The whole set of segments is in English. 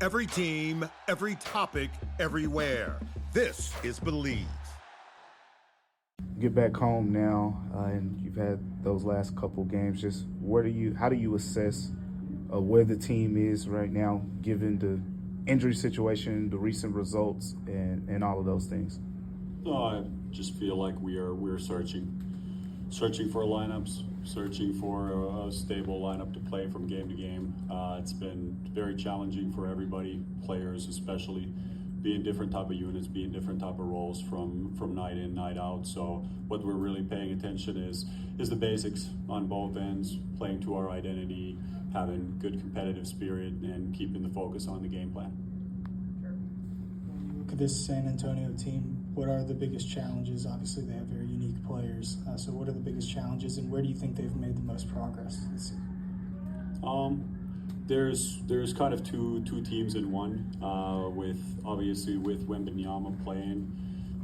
Every team, every topic, everywhere. This is Believe. Get back home now, and you've had those last couple games. Just how do you assess where the team is right now, given the injury situation, the recent results, and all of those things? I just feel like we're searching for lineups, searching for a stable lineup to play from game to game. It's been very challenging for everybody, players especially, being different type of units, being different type of roles from night in, night out. So what we're really paying attention is the basics on both ends, playing to our identity, having good competitive spirit, and keeping the focus on the game plan. When you look at this San Antonio team, what are the biggest challenges? Obviously, they have very unique players. So what are the biggest challenges, and where do you think they've made the most progress this season? There's kind of two teams in one. With Wembanyama playing,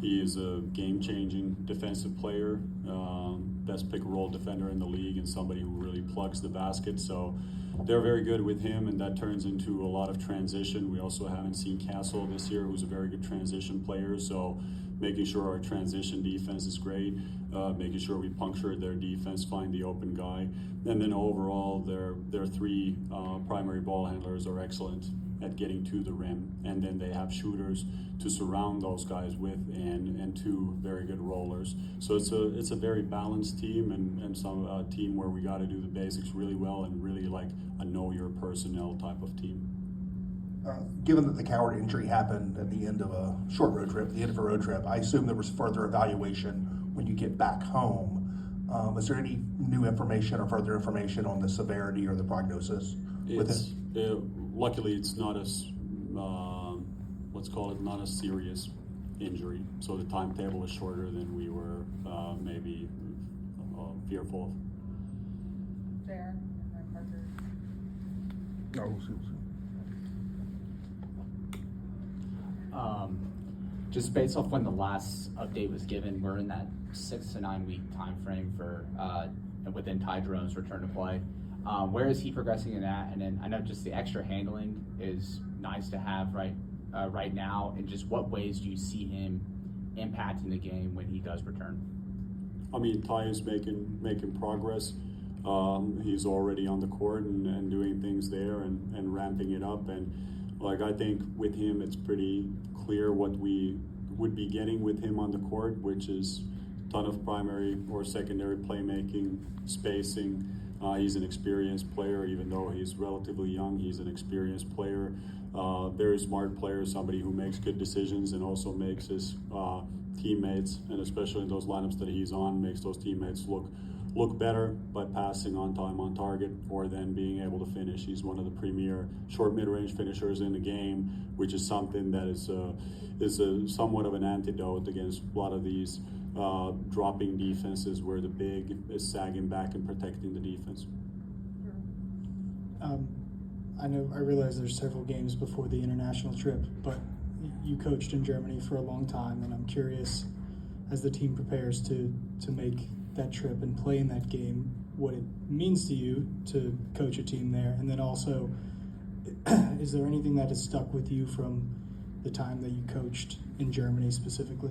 he is a game-changing defensive player, best pick-and-roll defender in the league, and somebody who really plugs the basket. So they're very good with him, and that turns into a lot of transition. We also haven't seen Castle this year, who's a very good transition player. So making sure our transition defense is great, making sure we puncture their defense, find the open guy, and then overall their three primary ball handlers are excellent at getting to the rim, and then they have shooters to surround those guys with, and two very good rollers. So it's a very balanced team, and some team where we got to do the basics really well, and really like a know your personnel type of team. Given that the Coward injury happened at the end of a short road trip, I assume there was further evaluation when you get back home. Is there any new information or further information on the severity or the prognosis with it? Luckily, it's not not a serious injury. So the timetable is shorter than we were maybe fearful of. Fair. And Parker. Just based off when the last update was given, we're in that 6 to 9 week time frame for within Ty Jerome's return to play. Where is he progressing in that? And then I know just the extra handling is nice to have right now. And just what ways do you see him impacting the game when he does return? I mean, Ty is making progress. He's already on the court and doing things there and ramping it up. And I think with him, it's pretty clear what we would be getting with him on the court, which is a ton of primary or secondary playmaking, spacing. He's an experienced player, even though he's relatively young. He's an experienced player, very smart player, somebody who makes good decisions and also makes his teammates, and especially in those lineups that he's on, makes those teammates look better by passing on time on target or then being able to finish. He's one of the premier short mid-range finishers in the game, which is something that is somewhat of an antidote against a lot of these dropping defenses where the big is sagging back and protecting the defense. I realize there's several games before the international trip, but you coached in Germany for a long time, and I'm curious, as the team prepares to make that trip and play in that game, what it means to you to coach a team there, and then also, is there anything that has stuck with you from the time that you coached in Germany specifically?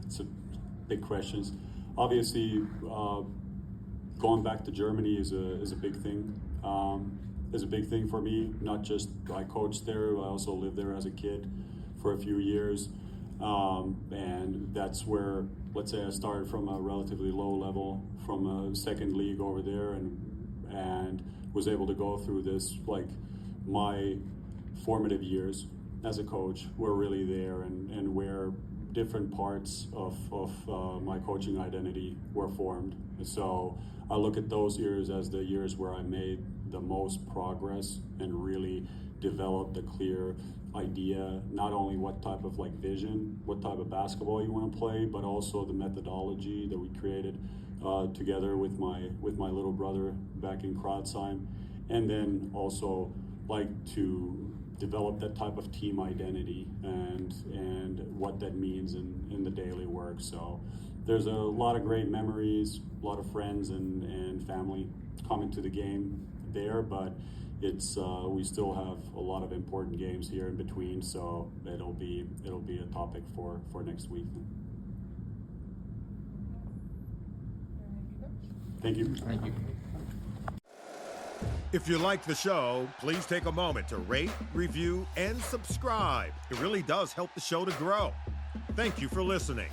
It's a big questions. Obviously, going back to Germany is a big thing. Is a big thing for me. Not just I coached there, I also lived there as a kid for a few years, and that's where, let's say, I started from a relatively low level, from a second league over there, and was able to go through this. My formative years as a coach were really there, and where different parts of my coaching identity were formed. So I look at those years as the years where I made the most progress and really developed a clear idea, not only what type of vision, what type of basketball you want to play, but also the methodology that we created together with my little brother back in Kratzheim, and then also to develop that type of team identity and what that means in the daily work. So there's a lot of great memories, a lot of friends and family coming to the game there, but it's we still have a lot of important games here in between, so it'll be a topic for next week. Thank you. Thank you. If you like the show, please take a moment to rate, review, and subscribe. It really does help the show to grow. Thank you for listening.